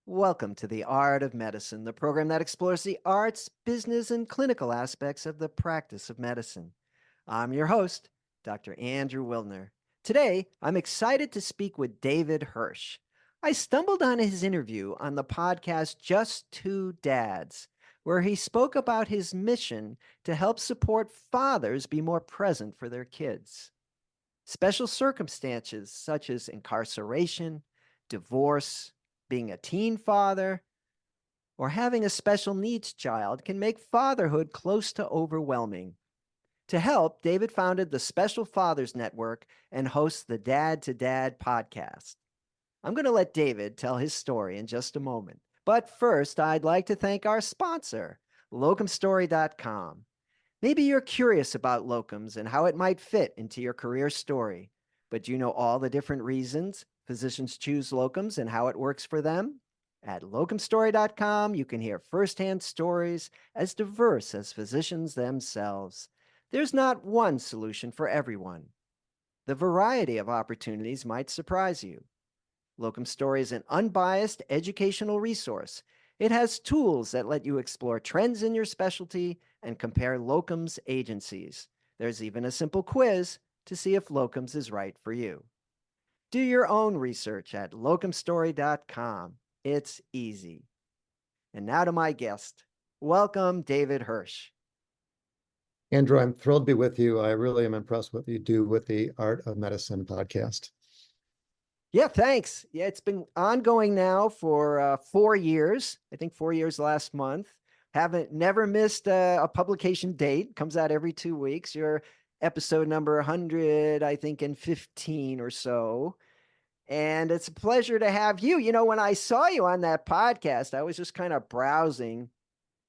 Welcome to The Art of Medicine, the program that explores the arts, business, and clinical aspects of the practice of medicine. I'm your host, Dr. Andrew Wilner. Today, I'm excited to speak with David Hirsch. I stumbled on his interview on the podcast Just Two Dads, where he spoke about his mission to help support fathers be more present for their kids. Special circumstances such as incarceration, divorce, being a teen father, or having a special needs child can make fatherhood close to overwhelming. To help, David founded the Special Fathers Network and hosts the Dad to Dad podcast. I'm going to let David tell his story in just a moment. But first, I'd like to thank our sponsor, locumstory.com. Maybe you're curious about locums and how it might fit into your career story, but do you know all the different reasons physicians choose locums and how it works for them? At locumstory.com, you can hear firsthand stories as diverse as physicians themselves. There's not one solution for everyone. The variety of opportunities might surprise you. Locum Story is an unbiased educational resource. It has tools that let you explore trends in your specialty and compare locums agencies. There's even a simple quiz to see if locums is right for you. Do your own research at locumstory.com. It's easy. And now to my guest. Welcome, David Hirsch. Andrew, I'm thrilled to be with you. I really am impressed with what you do with the Art of Medicine podcast. Yeah, thanks. Yeah, it's been ongoing now for 4 years. I think 4 years last month. Haven't never missed a publication date. Comes out every 2 weeks. You're episode number 100, I think, in 15 or so. And it's a pleasure to have you. You know, when I saw you on that podcast, I was just kind of browsing.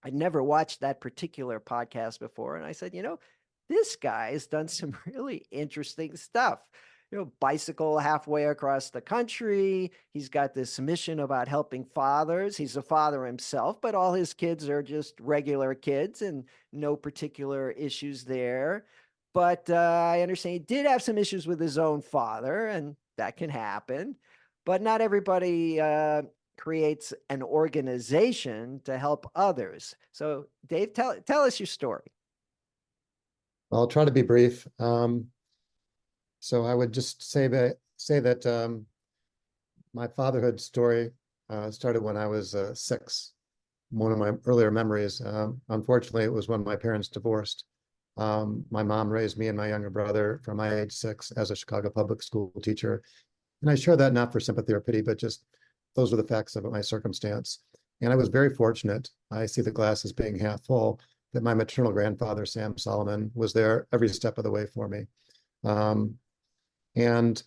I'd never watched that particular podcast before. And I said, this guy has done some really interesting stuff. Bicycle halfway across the country. He's got this mission about helping fathers. He's a father himself, but all his kids are just regular kids and no particular issues there. But I understand he did have some issues with his own father, and that can happen. But not everybody creates an organization to help others. So, Dave, tell us your story. I'll try to be brief. So I would just say that my fatherhood story started when I was 6. One of my earlier memories. Unfortunately, it was when my parents divorced. My mom raised me and my younger brother from my age 6 as a Chicago public school teacher. And I share that not for sympathy or pity, but just those were the facts of my circumstance. And I was very fortunate. I see the glass as being half full, that my maternal grandfather, Sam Solomon, was there every step of the way for me. And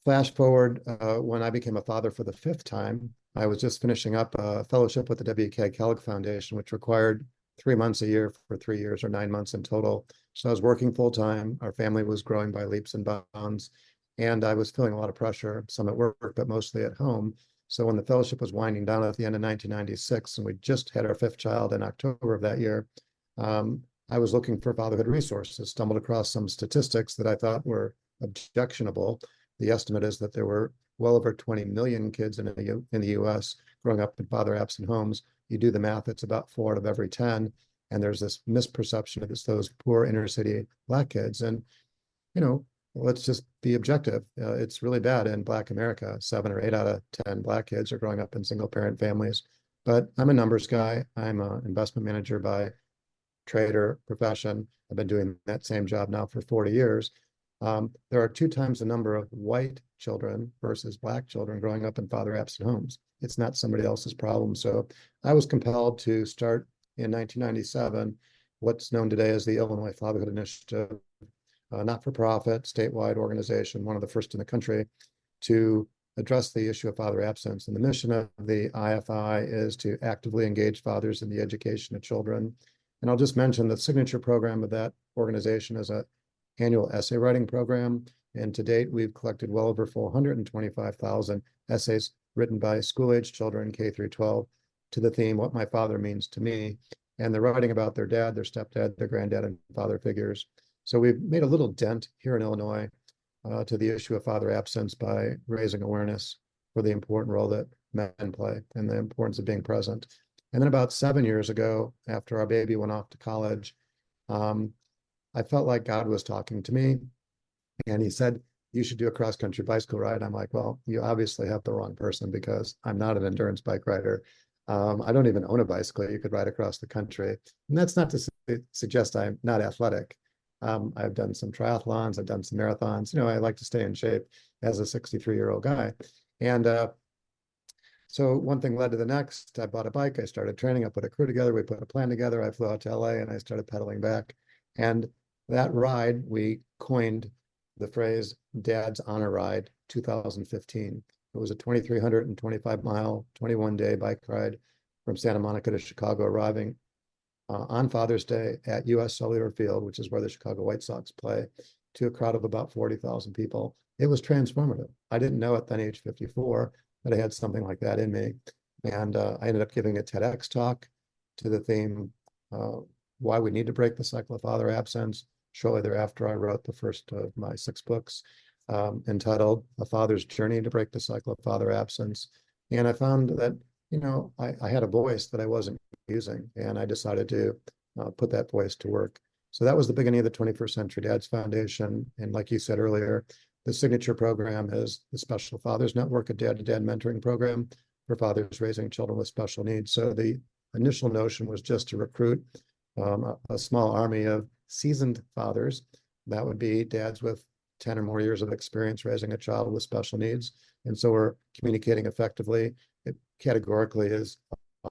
flash forward, when I became a father for the 5th time, I was just finishing up a fellowship with the W.K. Kellogg Foundation, which required 3 months a year for 3 years, or 9 months in total. So I was working full time. Our family was growing by leaps and bounds. And I was feeling a lot of pressure, some at work, but mostly at home. So when the fellowship was winding down at the end of 1996, and we just had our 5th child in October of that year, I was looking for fatherhood resources, stumbled across some statistics that I thought were objectionable. The estimate is that there were well over 20 million kids in the U.S. growing up in father-absent homes. You do the math, it's about 4 out of every 10. And there's this misperception that it's those poor inner city Black kids. And, let's just be objective. It's really bad in Black America. 7 or 8 out of 10 Black kids are growing up in single parent families. But I'm a numbers guy. I'm an investment manager by trade or profession. I've been doing that same job now for 40 years. There are 2 times the number of white children versus Black children growing up in father-absent homes. It's not somebody else's problem. So I was compelled to start in 1997 what's known today as the Illinois Fatherhood Initiative, not-for-profit, statewide organization, one of the first in the country, to address the issue of father absence. And the mission of the IFI is to actively engage fathers in the education of children. And I'll just mention the signature program of that organization is an annual essay writing program. And to date, we've collected well over 425,000 essays written by school-age children, K through 12, to the theme, What My Father Means to Me. And they're writing about their dad, their stepdad, their granddad, and father figures. So we've made a little dent here in Illinois to the issue of father absence by raising awareness for the important role that men play and the importance of being present. And then about 7 years ago, after our baby went off to college, um, I felt like God was talking to me, and he said, you should do a cross-country bicycle ride. I'm like, well, you obviously have the wrong person because I'm not an endurance bike rider. I don't even own a bicycle you could ride across the country. And that's not to suggest I'm not athletic. I've done some triathlons, I've done some marathons. I like to stay in shape as a 63-year-old guy. And so one thing led to the next. I bought a bike, I started training, I put a crew together, we put a plan together, I flew out to LA and I started pedaling back. And that ride, we coined the phrase Dad's Honor Ride 2015. It was a 2,325-mile, 21-day bike ride from Santa Monica to Chicago, arriving on Father's Day at US Cellular Field, which is where the Chicago White Sox play, to a crowd of about 40,000 people. It was transformative. I didn't know at then age 54 that I had something like that in me. And I ended up giving a TEDx talk to the theme, why we need to break the cycle of father absence. Shortly thereafter, I wrote the first of my 6 books, entitled A Father's Journey to Break the Cycle of Father Absence. And I found that, I had a voice that I wasn't using, and I decided to put that voice to work. So that was the beginning of the 21st Century Dads Foundation. And like you said earlier, the signature program is the Special Fathers Network, a dad-to-dad mentoring program for fathers raising children with special needs. So the initial notion was just to recruit a small army of seasoned fathers. That would be dads with 10 or more years of experience raising a child with special needs. And so we're communicating effectively. It categorically is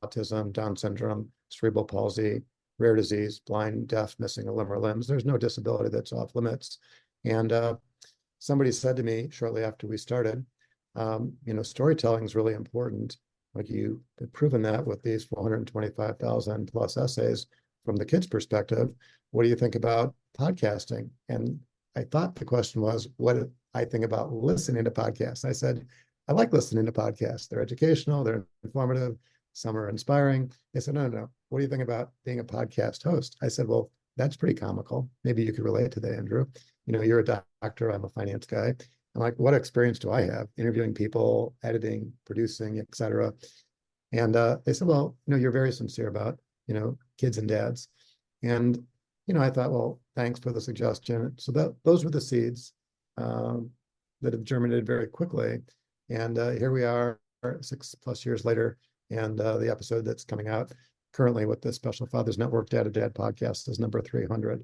autism, Down syndrome, cerebral palsy, rare disease, blind, deaf, missing a limb or limbs. There's no disability that's off limits. And somebody said to me shortly after we started, storytelling is really important. Like you've proven that with these 425,000 plus essays from the kids' perspective. What do you think about podcasting? And I thought the question was, what do I think about listening to podcasts? I said, I like listening to podcasts. They're educational, they're informative, some are inspiring. They said, no. What do you think about being a podcast host? I said, well, that's pretty comical. Maybe you could relate to that, Andrew. You're a doctor, I'm a finance guy. I'm like, what experience do I have interviewing people, editing, producing, et cetera? And they said, well, you're very sincere about, kids and dads. And, I thought, well, thanks for the suggestion. So those were the seeds that have germinated very quickly. And here we are 6+ years later. And the episode that's coming out currently with the Special Fathers Network Dad to Dad podcast is number 300.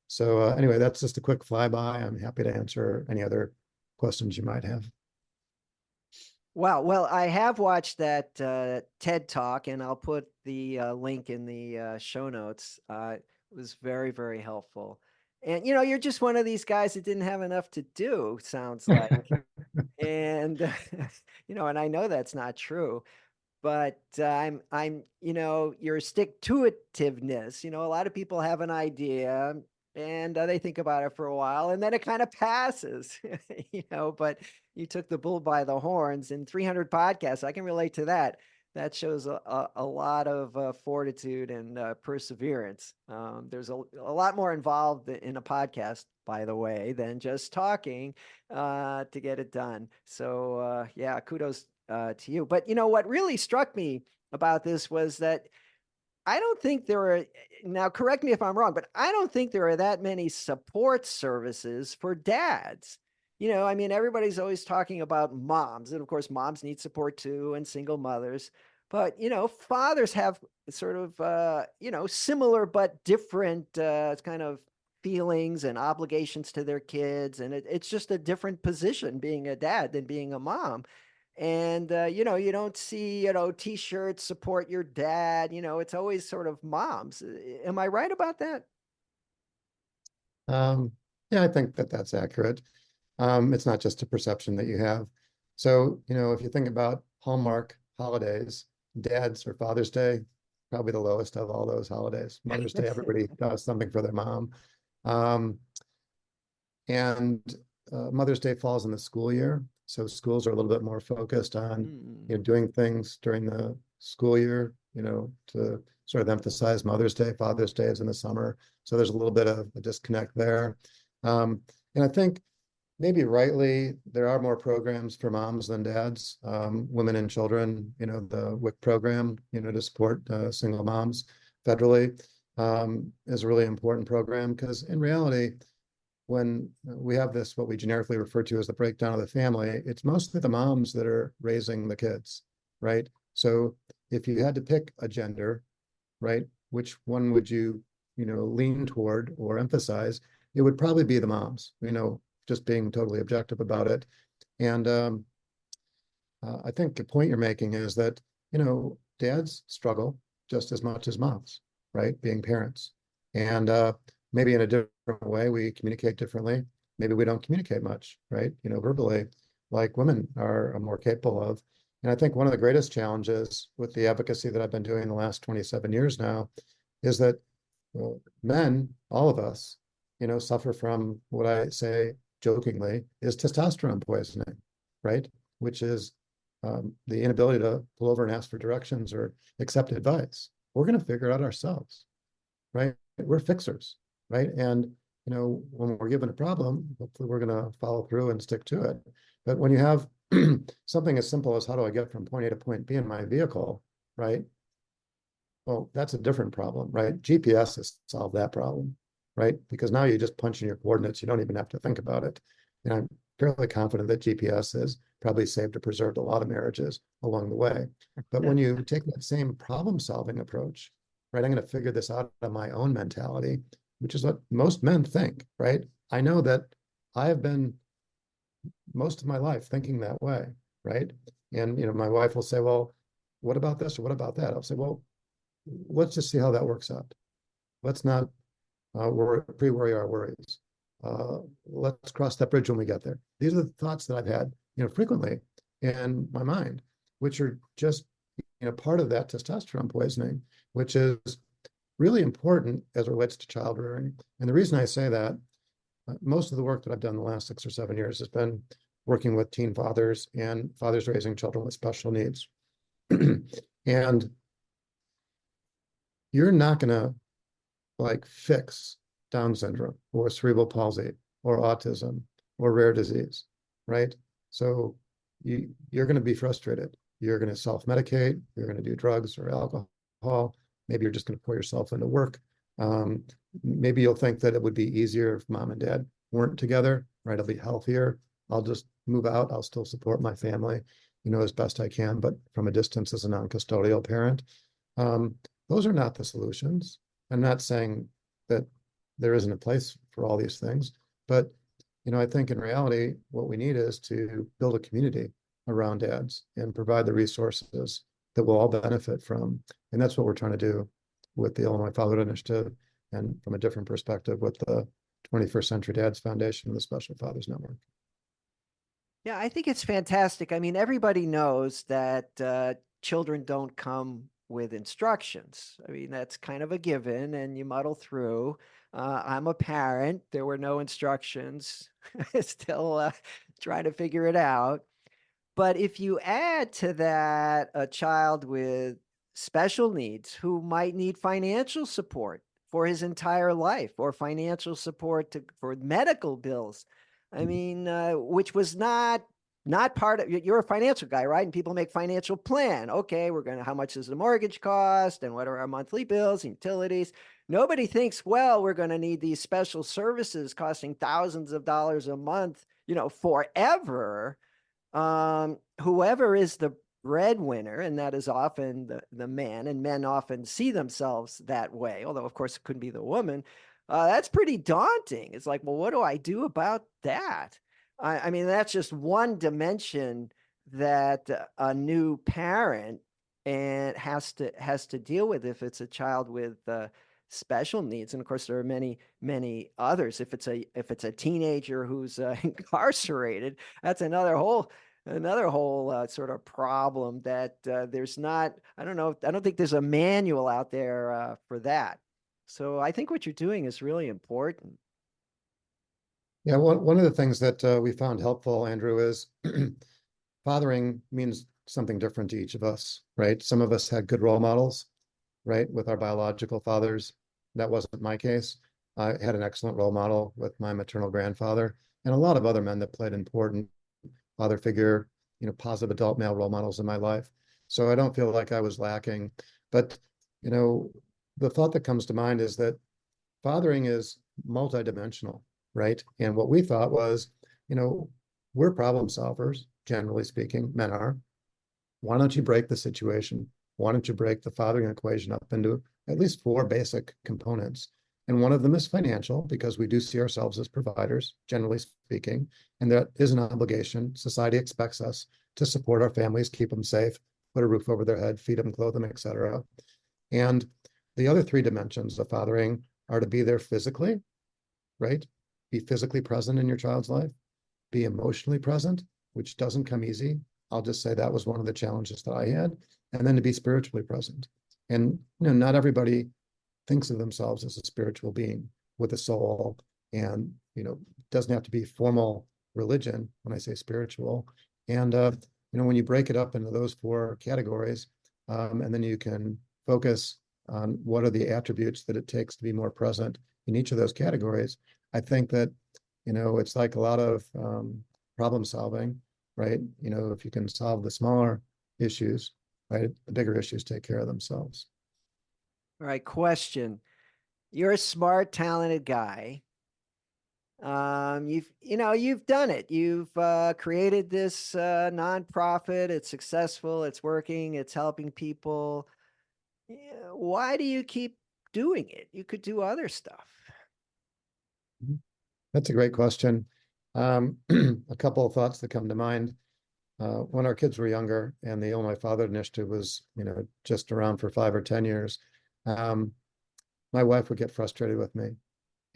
So anyway, that's just a quick flyby. I'm happy to answer any other questions you might have. Wow. Well, I have watched that TED Talk, and I'll put the link in the show notes. It was very, very helpful. And, you're just one of these guys that didn't have enough to do, sounds like. And, and I know that's not true. But your stick-to-itiveness. A lot of people have an idea and they think about it for a while and then it kind of passes, but you took the bull by the horns in 300 podcasts. I can relate to that. That shows a lot of fortitude and perseverance. There's a lot more involved in a podcast, by the way, than just talking to get it done. So yeah, kudos to you. But what really struck me about this was that I don't think there are, now correct me if I'm wrong, but I don't think there are that many support services for dads. I mean, everybody's always talking about moms, and of course, moms need support too, and single mothers. But, fathers have sort of, similar but different kind of feelings and obligations to their kids. And it's just a different position being a dad than being a mom. And, you don't see, t-shirts, support your dad, it's always sort of moms. Am I right about that? Yeah, I think that that's accurate. It's not just a perception that you have. So, if you think about Hallmark holidays, Dad's or Father's Day, probably the lowest of all those holidays. Mother's Day, everybody does something for their mom. Um, and Mother's Day falls in the school year. So schools are a little bit more focused on, doing things during the school year, to sort of emphasize Mother's Day. Father's Day is in the summer. So there's a little bit of a disconnect there. And I think, maybe rightly, there are more programs for moms than dads. Women and Children, the WIC program, to support single moms federally, is a really important program because in reality, when we have this, what we generically refer to as the breakdown of the family, it's mostly the moms that are raising the kids, right? So if you had to pick a gender, right, which one would you, lean toward or emphasize? It would probably be the moms, just being totally objective about it. And I think the point you're making is that, dads struggle just as much as moms, right? Being parents. And maybe in a different way, we communicate differently. Maybe we don't communicate much, right? Verbally, like women are more capable of. And I think one of the greatest challenges with the advocacy that I've been doing the last 27 years now is that men, all of us, suffer from what I say jokingly is testosterone poisoning, right? Which is the inability to pull over and ask for directions or accept advice. We're going to figure it out ourselves, right? We're fixers, right? And when we're given a problem, hopefully we're going to follow through and stick to it. But when you have something as simple as how do I get from point A to point B in my vehicle, right? Well, that's a different problem, right? GPS has solved that problem, right? Because now you just punch in your coordinates. You don't even have to think about it. And I'm fairly confident that GPS has probably saved or preserved a lot of marriages along the way. But when you take that same problem-solving approach, right? I'm going to figure this out of my own mentality, which is what most men think, right? I know that I have been most of my life thinking that way, right? And my wife will say, well, what about this or what about that? I'll say, well, let's just see how that works out. Let's not pre-worry our worries. Let's cross that bridge when we get there. These are the thoughts that I've had, frequently in my mind, which are just, part of that testosterone poisoning, which is really important as it relates to child rearing. And the reason I say that, most of the work that I've done the last 6 or 7 years has been working with teen fathers and fathers raising children with special needs. And you're not going to fix Down syndrome or cerebral palsy or autism or rare disease, right? So you're going to be frustrated. You're going to self-medicate. You're going to do drugs or alcohol. Maybe you're just going to pour yourself into work. Maybe you'll think that it would be easier if mom and dad weren't together, right? I'll be healthier. I'll just move out. I'll still support my family, as best I can, but from a distance as a non-custodial parent. Those are not the solutions. I'm not saying that there isn't a place for all these things, but I think in reality, what we need is to build a community around dads and provide the resources that we'll all benefit from. And that's what we're trying to do with the Illinois Fatherhood Initiative, and from a different perspective with the 21st Century Dads Foundation and the Special Fathers Network. Yeah, I think it's fantastic. I mean, everybody knows that children don't come with instructions. I mean, that's kind of a given, and you muddle through. I'm a parent. There were no instructions. Still trying to figure it out. But if you add to that a child with special needs who might need financial support for his entire life or financial support for medical bills, I mean, which was not part of, you're a financial guy, right? And people make financial plan. Okay, we're going to, how much does the mortgage cost and what are our monthly bills and utilities? Nobody thinks, well, we're going to need these special services costing thousands of dollars a month, forever. Whoever is the breadwinner, and that is often the man, and men often see themselves that way, although of course it could be the woman. That's pretty daunting. It's like, well, what do I do about that? I mean, that's just one dimension that a new parent and has to deal with if it's a child with special needs. And of course, there are many others. If it's a teenager who's incarcerated, that's another whole sort of problem that there's not. I don't know. I don't think there's a manual out there for that. So I think what you're doing is really important. Yeah, one of the things that we found helpful, Andrew, is fathering means something different to each of us, right? Some of us had good role models, right, with our biological fathers. That wasn't my case. I had an excellent role model with my maternal grandfather. and a lot of other men that played important father figure, positive adult male role models in my life. So I don't feel like I was lacking. But, you know, the thought that comes to mind is that fathering is multidimensional, right? And what we thought was, you know, we're problem solvers, generally speaking, men are. Why don't you break the situation? Why don't you break the fathering equation up into at least four basic components? And one of them is financial, because we do see ourselves as providers, generally speaking, and that is an obligation. Society expects us to support our families, keep them safe, put a roof over their head, feed them, clothe them, etc. And the other three dimensions of fathering are to be there physically, right? Be physically present in your child's life, be emotionally present, which doesn't come easy. I'll just say that was one of the challenges that I had, and then to be spiritually present. And not everybody thinks of themselves as a spiritual being with a soul, and doesn't have to be formal religion when I say spiritual. And when you break it up into those four categories, and then you can focus on what are the attributes that it takes to be more present in each of those categories, I think that it's like a lot of problem solving, right? If you can solve the smaller issues, right, the bigger issues take care of themselves. All right, question. You're a smart, talented guy. You've done it. You've created this nonprofit. It's successful. It's working. It's helping people. Yeah, why do you keep doing it? You could do other stuff. That's a great question. A couple of thoughts that come to mind. When our kids were younger and the Illinois Father Initiative was, just around for 5 or 10 years, um, my wife would get frustrated with me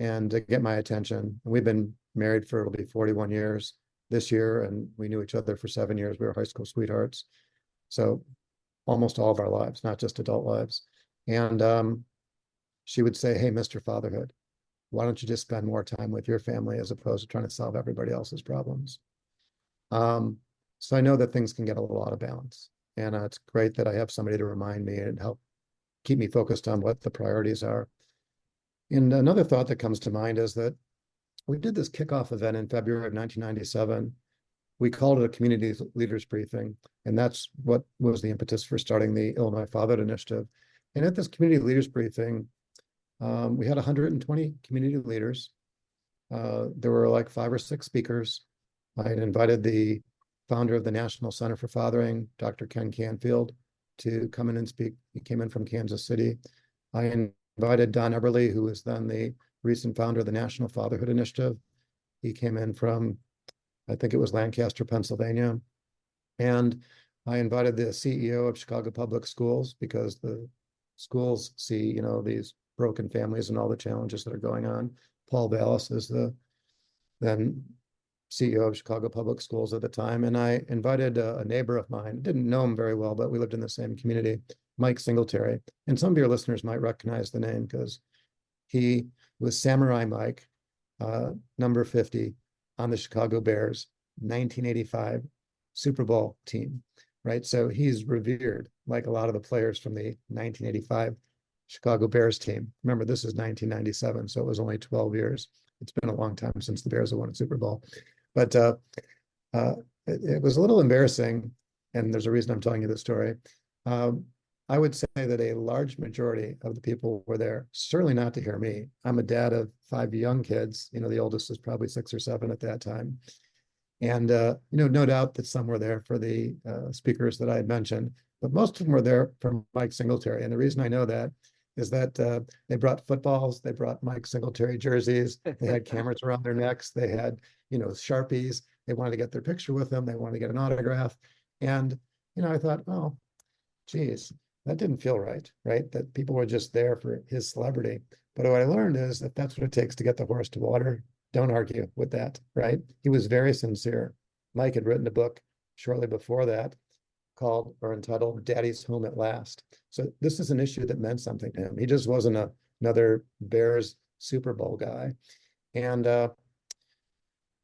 and to get my attention. We've been married for, it'll be 41 years this year, and we knew each other for 7 years. We were high school sweethearts. So almost all of our lives, not just adult lives. And she would say, "Hey, Mr. Fatherhood, why don't you just spend more time with your family as opposed to trying to solve everybody else's problems?" Um, so I know that things can get a little out of balance. And it's great that I have somebody to remind me and help keep me focused on what the priorities are. And another thought that comes to mind is that we did this kickoff event in February of 1997. We called it a community leaders briefing, and that's what was the impetus for starting the Illinois Fatherhood Initiative. And at this community leaders briefing, we had 120 community leaders. There were like 5 or 6 speakers. I had invited the founder of the National Center for Fathering, Dr. Ken Canfield, to come in and speak. He came in from Kansas City. I invited Don Eberly, who was then the recent founder of the National Fatherhood Initiative. He came in from, I think it was Lancaster, Pennsylvania. And I invited the CEO of Chicago Public Schools, because the schools see, these broken families and all the challenges that are going on. Paul Vallis is the then CEO of Chicago Public Schools at the time. And I invited a neighbor of mine, didn't know him very well, but we lived in the same community, Mike Singletary. And some of your listeners might recognize the name because he was Samurai Mike, number 50 on the Chicago Bears 1985 Super Bowl team, right? So he's revered like a lot of the players from the 1985 Chicago Bears team. Remember, this is 1997, so it was only 12 years. It's been a long time since the Bears have won a Super Bowl. But it was a little embarrassing, and there's a reason I'm telling you this story. I would say that a large majority of the people were there, certainly not to hear me. I'm a dad of 5 young kids. The oldest was probably 6 or 7 at that time. And, no doubt that some were there for the speakers that I had mentioned, but most of them were there for Mike Singletary. And the reason I know that is that they brought footballs, they brought Mike Singletary jerseys, they had cameras around their necks, they had, Sharpies, they wanted to get their picture with them, they wanted to get an autograph. And, I thought, oh, geez, that didn't feel right, right? That people were just there for his celebrity. But what I learned is that that's what it takes to get the horse to water. Don't argue with that, right? He was very sincere. Mike had written a book shortly before that called or entitled Daddy's Home at Last. So this is an issue that meant something to him. He just wasn't another Bears Super Bowl guy. And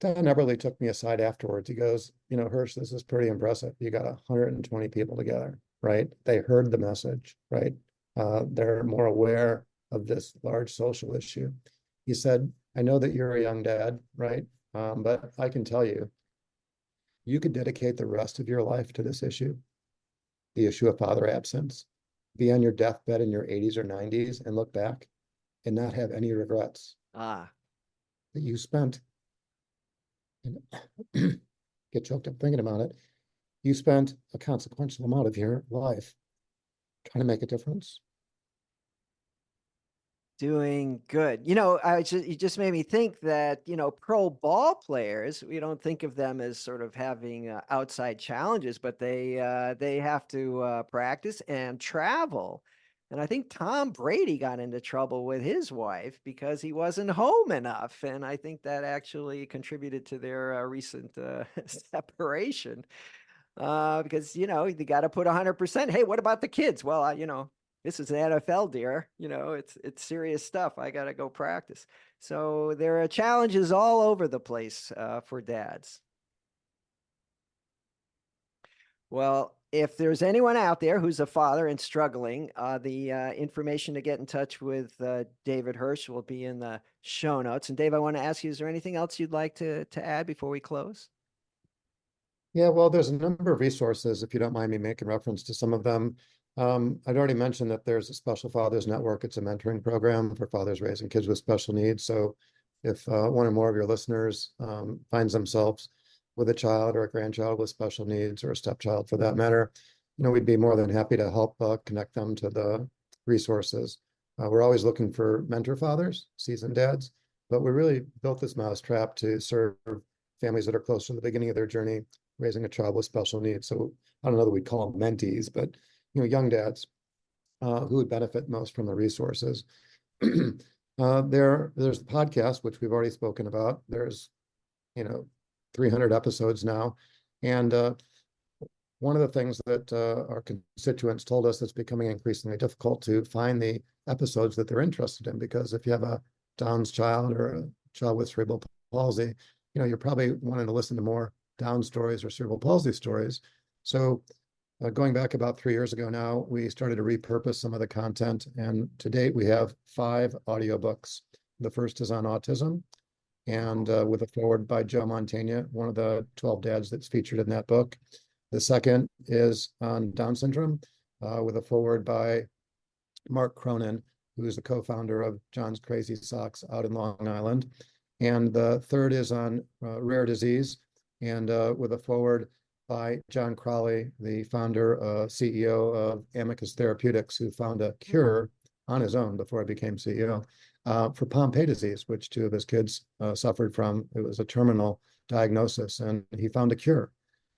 Don Eberly took me aside afterwards. He goes, Hirsch, this is pretty impressive. You got 120 people together, right? They heard the message, right? They're more aware of this large social issue. He said, "I know that you're a young dad, right? But I can tell you, you could dedicate the rest of your life to this issue, the issue of father absence, be on your deathbed in your 80s or 90s and look back and not have any regrets Ah, that you spent, and get choked up thinking about it, you spent a consequential amount of your life trying to make a difference. doing good. You just made me think that, pro ball players, we don't think of them as sort of having outside challenges, but they have to practice and travel. And I think Tom Brady got into trouble with his wife because he wasn't home enough. And I think that actually contributed to their recent separation. Because you got to put 100%. Hey, what about the kids? Well, this is the NFL, dear. It's serious stuff. I got to go practice. So there are challenges all over the place for dads. Well, if there's anyone out there who's a father and struggling, the information to get in touch with David Hirsch will be in the show notes. And Dave, I want to ask you, is there anything else you'd like to add before we close? Yeah, well, there's a number of resources, if you don't mind me making reference to some of them. I'd already mentioned that there's a Special Fathers Network. It's a mentoring program for fathers raising kids with special needs. So if one or more of your listeners finds themselves with a child or a grandchild with special needs or a stepchild for that matter, we'd be more than happy to help connect them to the resources. We're always looking for mentor fathers, seasoned dads, but we really built this mousetrap to serve families that are close to the beginning of their journey raising a child with special needs. So I don't know that we'd call them mentees, but young dads who would benefit most from the resources. There's the podcast, which we've already spoken about. There's 300 episodes now, and one of the things that our constituents told us that's becoming increasingly difficult to find the episodes that they're interested in, because if you have a Down's child or a child with cerebral palsy, you're probably wanting to listen to more Down stories or cerebral palsy stories. So going back about 3 years ago now, we started to repurpose some of the content. And to date, we have 5 audiobooks. The first is on autism, and with a foreword by Joe Montaigne, one of the 12 dads that's featured in that book. The second is on Down syndrome, with a foreword by Mark Cronin, who is the co-founder of John's Crazy Socks out in Long Island. And the third is on rare disease, and with a foreword by John Crowley, the founder, CEO of Amicus Therapeutics, who found a cure on his own before he became CEO for Pompe disease, which 2 of his kids suffered from. It was a terminal diagnosis, and he found a cure.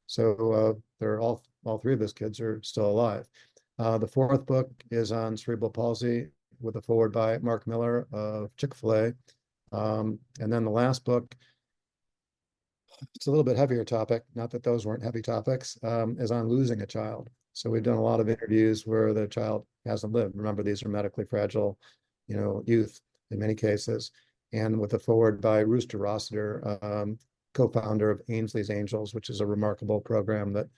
So they're all 3 of his kids are still alive. The fourth book is on cerebral palsy with a foreword by Mark Miller of Chick-fil-A. And then the last book, it's a little bit heavier topic, not that those weren't heavy topics, is on losing a child. So we've done a lot of interviews where the child hasn't lived. Remember, these are medically fragile, youth in many cases. And with a foreword by Rooster Rossiter, co-founder of Ainsley's Angels, which is a remarkable program that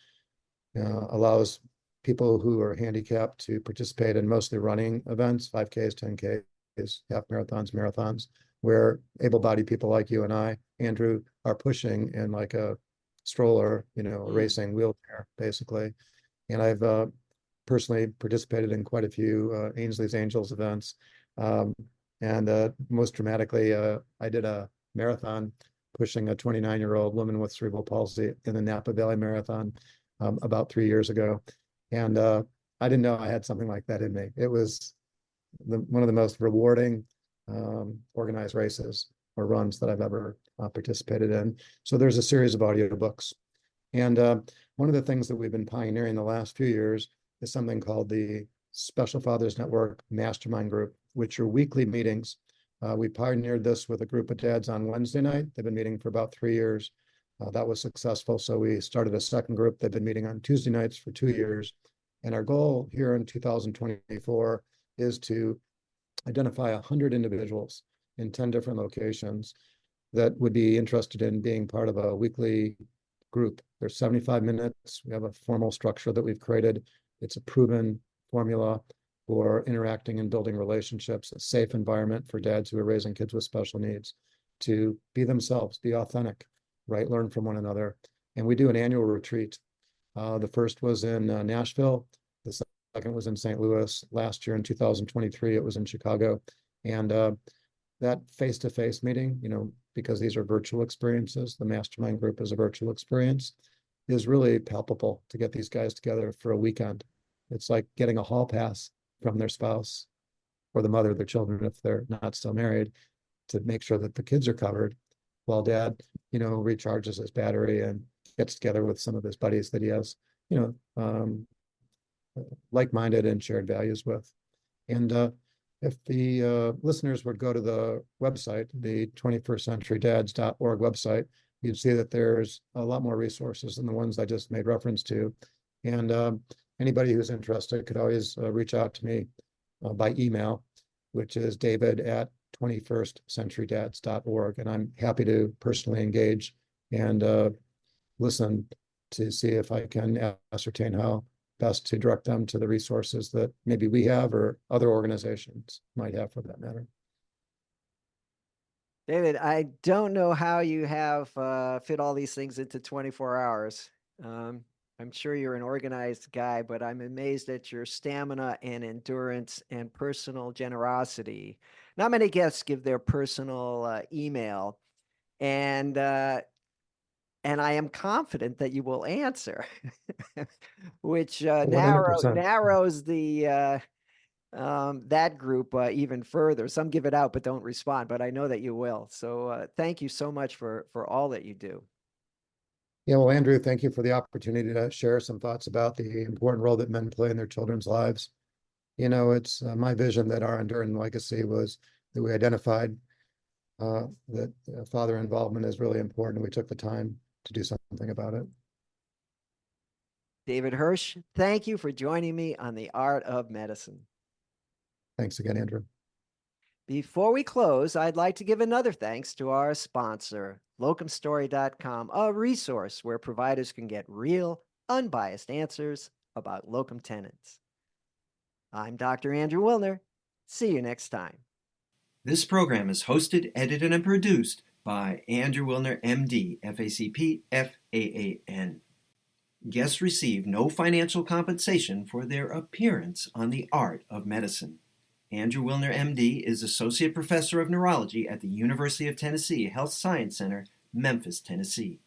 allows people who are handicapped to participate in mostly running events, 5Ks, 10Ks, half marathons, where able-bodied people like you and I, Andrew, are pushing in like a stroller, a racing wheelchair, basically. And I've personally participated in quite a few Ainsley's Angels events. And most dramatically, I did a marathon pushing a 29-year-old woman with cerebral palsy in the Napa Valley Marathon about 3 years ago. And I didn't know I had something like that in me. It was one of the most rewarding organized races or runs that I've ever participated in. So there's a series of audiobooks. And one of the things that we've been pioneering the last few years is something called the Special Fathers Network Mastermind Group, which are weekly meetings. We pioneered this with a group of dads on Wednesday night. They've been meeting for about 3 years. That was successful. So we started a second group. They've been meeting on Tuesday nights for 2 years. And our goal here in 2024 is to identify 100 individuals in 10 different locations that would be interested in being part of a weekly group. There's 75 minutes. We have a formal structure that we've created. It's a proven formula for interacting and building relationships, a safe environment for dads who are raising kids with special needs. to be themselves, be authentic, right? Learn from one another. And we do an annual retreat. The first was in Nashville. The second was in St. Louis. Last year in 2023, it was in Chicago. And that face-to-face meeting, because these are virtual experiences, the mastermind group is a virtual experience, is really palpable to get these guys together for a weekend. It's like getting a hall pass from their spouse or the mother of their children if they're not still married, to make sure that the kids are covered while dad, recharges his battery and gets together with some of his buddies that he has, like-minded and shared values with. And if the listeners would go to the website, the 21stcenturydads.org website, you'd see that there's a lot more resources than the ones I just made reference to. And anybody who's interested could always reach out to me by email, which is david@21stcenturydads.org. And I'm happy to personally engage and listen to see if I can ascertain how best to direct them to the resources that maybe we have or other organizations might have for that matter. David, I don't know how you have fit all these things into 24 hours. I'm sure you're an organized guy, but I'm amazed at your stamina and endurance and personal generosity. Not many guests give their personal email, and I am confident that you will answer, which 100%. narrows the that group even further. Some give it out but don't respond, but I know that you will. So thank you so much for all that you do. Yeah, well, Andrew, thank you for the opportunity to share some thoughts about the important role that men play in their children's lives. It's my vision that our enduring legacy was that we identified that father involvement is really important. We took the time to do something about it. David Hirsch, thank you for joining me on The Art of Medicine. Thanks again, Andrew. Before we close, I'd like to give another thanks to our sponsor, locumstory.com, a resource where providers can get real, unbiased answers about locum tenens. I'm Dr. Andrew Wilner. See you next time. This program is hosted, edited, and produced by Andrew Wilner, MD, FACP, FAAN. Guests receive no financial compensation for their appearance on The Art of Medicine. Andrew Wilner, MD, is Associate Professor of Neurology at the University of Tennessee Health Science Center, Memphis, Tennessee.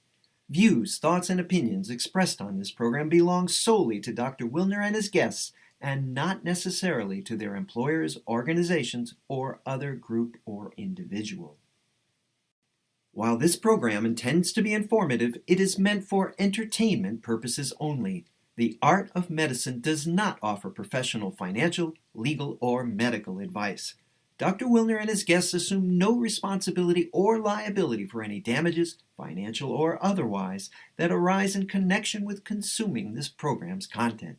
Views, thoughts, and opinions expressed on this program belong solely to Dr. Wilner and his guests and not necessarily to their employers, organizations, or other group or individual. While this program intends to be informative, it is meant for entertainment purposes only. The Art of Medicine does not offer professional financial, legal, or medical advice. Dr. Wilner and his guests assume no responsibility or liability for any damages, financial or otherwise, that arise in connection with consuming this program's content.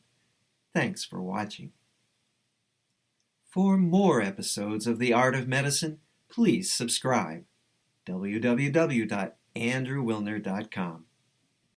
Thanks for watching. For more episodes of The Art of Medicine, please subscribe. www.andrewwilner.com